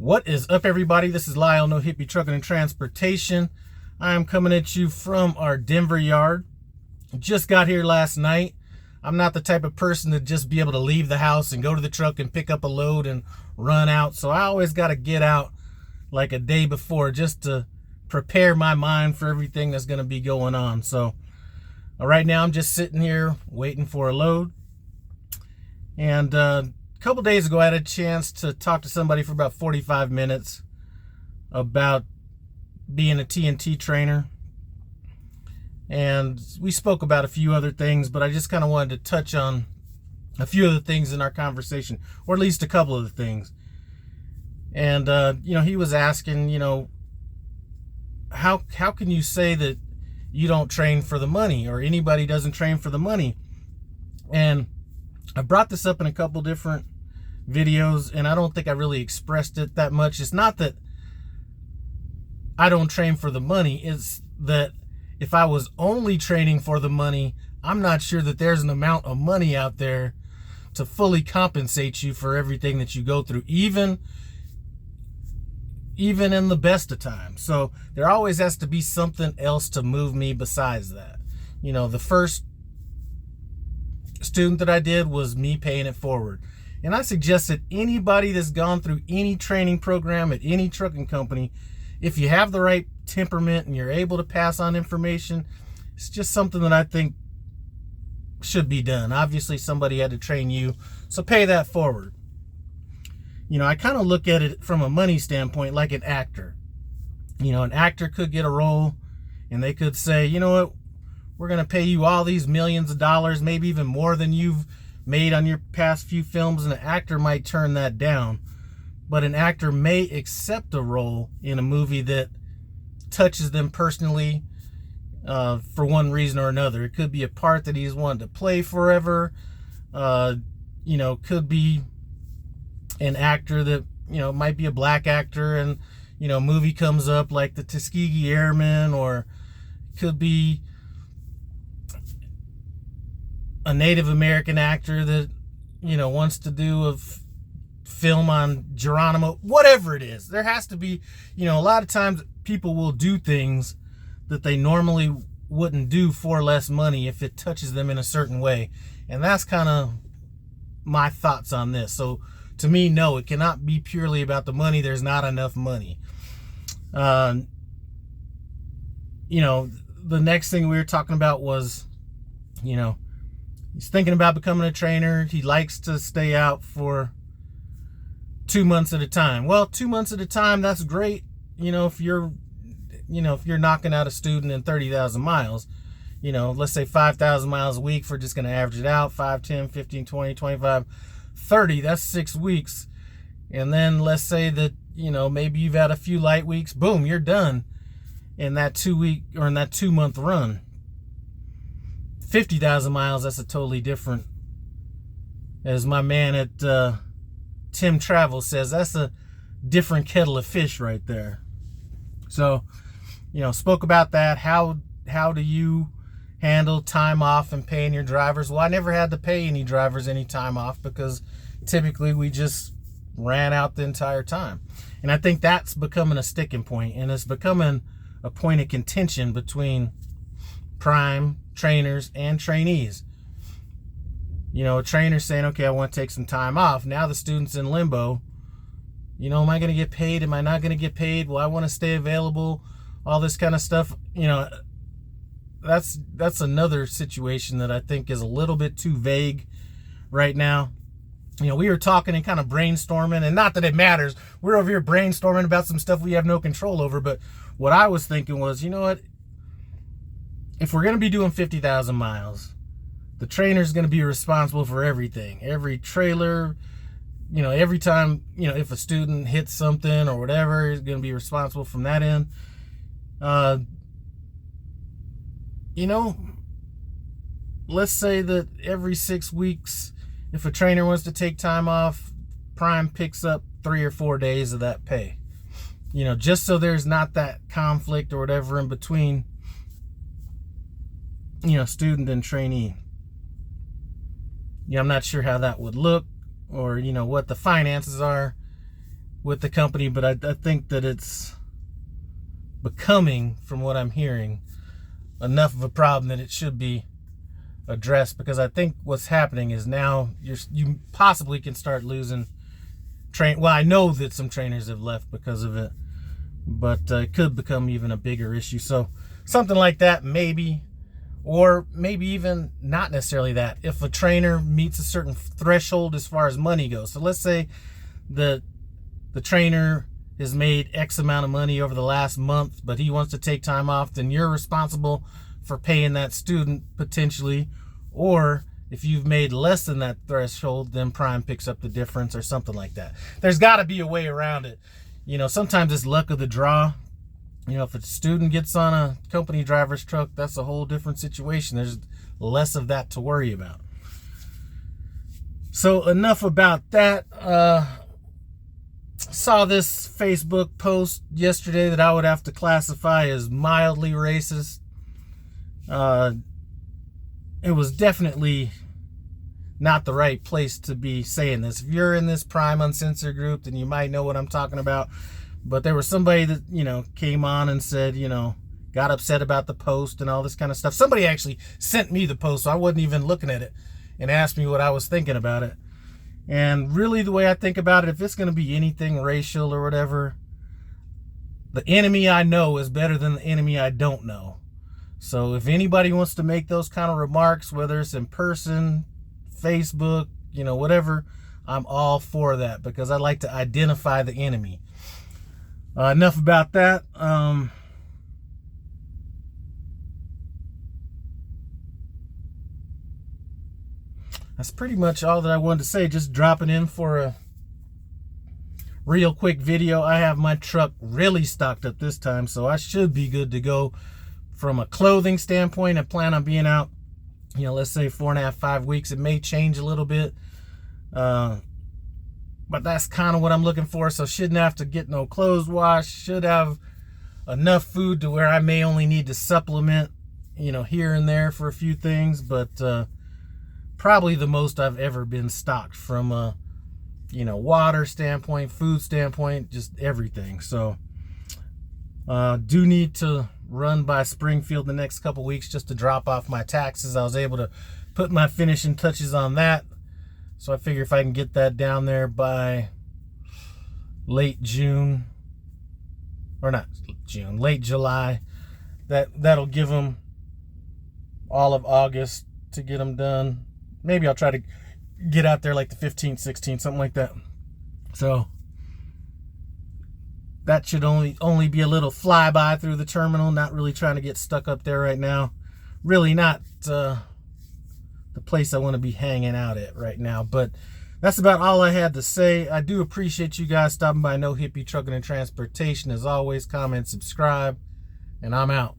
What is up, everybody? This is Lyle, No Hippie Trucking and Transportation. I am coming at you from our Denver yard. Just got here last night. I'm not the type of person to just be able to leave the house and go to the truck and pick up a load and run out. So I always got to get out like a day before just to prepare my mind for everything that's going to be going on. So right now I'm just sitting here waiting for a load. And a couple days ago I had a chance to talk to somebody for about 45 minutes about being a TNT trainer. And we spoke about a few other things, but I just kind of wanted to touch on a few of the things in our conversation, or at least a couple of the things. And, he was asking, how can you say that you don't train for the money, or anybody doesn't train for the money? And I brought this up in a couple different videos, and I don't think I really expressed it that much. It's not that I don't train for the money. It's that if I was only training for the money, I'm not sure that there's an amount of money out there to fully compensate you for everything that you go through, even in the best of times. So there always has to be something else to move me besides that. The first student that I did was me paying it forward. And I suggest that anybody that's gone through any training program at any trucking company, if you have the right temperament and you're able to pass on information, it's just something that I think should be done. Obviously, somebody had to train you, so pay that forward. I kind of look at it from a money standpoint like an actor. An actor could get a role and they could say, you know what, we're going to pay you all these millions of dollars, maybe even more than you've made on your past few films, and an actor might turn that down. But an actor may accept a role in a movie that touches them personally for one reason or another. It could be a part that he's wanted to play forever. Could be an actor that, might be a black actor and, a movie comes up like the Tuskegee Airmen, or could be a Native American actor that, wants to do a film on Geronimo, whatever it is. There has to be, a lot of times people will do things that they normally wouldn't do for less money if it touches them in a certain way. And that's kind of my thoughts on this. So to me, no, it cannot be purely about the money. There's not enough money. The next thing we were talking about was, he's thinking about becoming a trainer. He likes to stay out for 2 months at a time. Well, 2 months at a time, that's great. If you're knocking out a student in 30,000 miles, let's say 5,000 miles a week, if we're just going to average it out, 5, 10, 15, 20, 25, 30, that's 6 weeks. And then let's say that, maybe you've had a few light weeks, boom, you're done in that 2 week or in that 2 month run. 50,000 miles, that's a totally different, as my man at Tim Travel says, that's a different kettle of fish right there. So, spoke about that. How do you handle time off and paying your drivers? Well, I never had to pay any drivers any time off because typically we just ran out the entire time. And I think that's becoming a sticking point, and it's becoming a point of contention between prime trainers and trainees. A trainer saying, okay, I want to take some time off. Now the student's in limbo. Am I going to get paid? Am I not going to get paid? Well, I want to stay available. All this kind of stuff. That's another situation that I think is a little bit too vague right now. We were talking and kind of brainstorming, and not that it matters. We're over here brainstorming about some stuff we have no control over. But what I was thinking was, what? If we're going to be doing 50,000 miles, the trainer's going to be responsible for everything. Every trailer, every time, if a student hits something or whatever, he's going to be responsible from that end. Let's say that every 6 weeks, if a trainer wants to take time off, Prime picks up 3 or 4 days of that pay. Just so there's not that conflict or whatever in between, student and trainee. I'm not sure how that would look, or what the finances are. with the company, but I think that it's becoming, from what I'm hearing, enough of a problem that it should be addressed, because I think what's happening is now you possibly can start losing well, I know that some trainers have left because of it, but it could become even a bigger issue. So something like that, maybe, or maybe even not necessarily that. If a trainer meets a certain threshold as far as money goes, so let's say the trainer has made X amount of money over the last month, but he wants to take time off, then you're responsible for paying that student potentially. Or if you've made less than that threshold, then Prime picks up the difference or something like that. There's got to be a way around it. You know, sometimes it's luck of the draw. You know, if a student gets on a company driver's truck, that's a whole different situation. There's less of that to worry about. So enough about that. Saw this Facebook post yesterday that I would have to classify as mildly racist. It was definitely not the right place to be saying this. If you're in this Prime Uncensored group, then you might know what I'm talking about. But there was somebody that, you know, came on and said, you know, got upset about the post and all this kind of stuff. Somebody actually sent me the post, so I wasn't even looking at it, and asked me what I was thinking about it. And really, the way I think about it, if it's going to be anything racial or whatever, the enemy I know is better than the enemy I don't know. So if anybody wants to make those kind of remarks, whether it's in person, Facebook, you know, whatever, I'm all for that, because I like to identify the enemy. Enough about that. That's pretty much all that I wanted to say. Just dropping in for a real quick video. I have my truck really stocked up this time, so I should be good to go from a clothing standpoint. I plan on being out, you know, let's say 4.5, 5 weeks. It may change a little bit, but that's kind of what I'm looking for. So shouldn't have to get no clothes washed. Should have enough food to where I may only need to supplement, you know, here and there for a few things, but probably the most I've ever been stocked from a, you know, water standpoint, food standpoint, just everything. So do need to run by Springfield the next couple weeks just to drop off my taxes. I was able to put my finishing touches on that, so I figure if I can get that down there by late June, or not June, late July, that'll give them all of August to get them done. Maybe I'll try to get out there like the 15th, 16th, something like that. So that should only be a little flyby through the terminal. Not really trying to get stuck up there right now. Really not the place I want to be hanging out at right now. But that's about all I had to say. I do appreciate you guys stopping by No Hippie Trucking and Transportation. As always, comment, subscribe, and I'm out.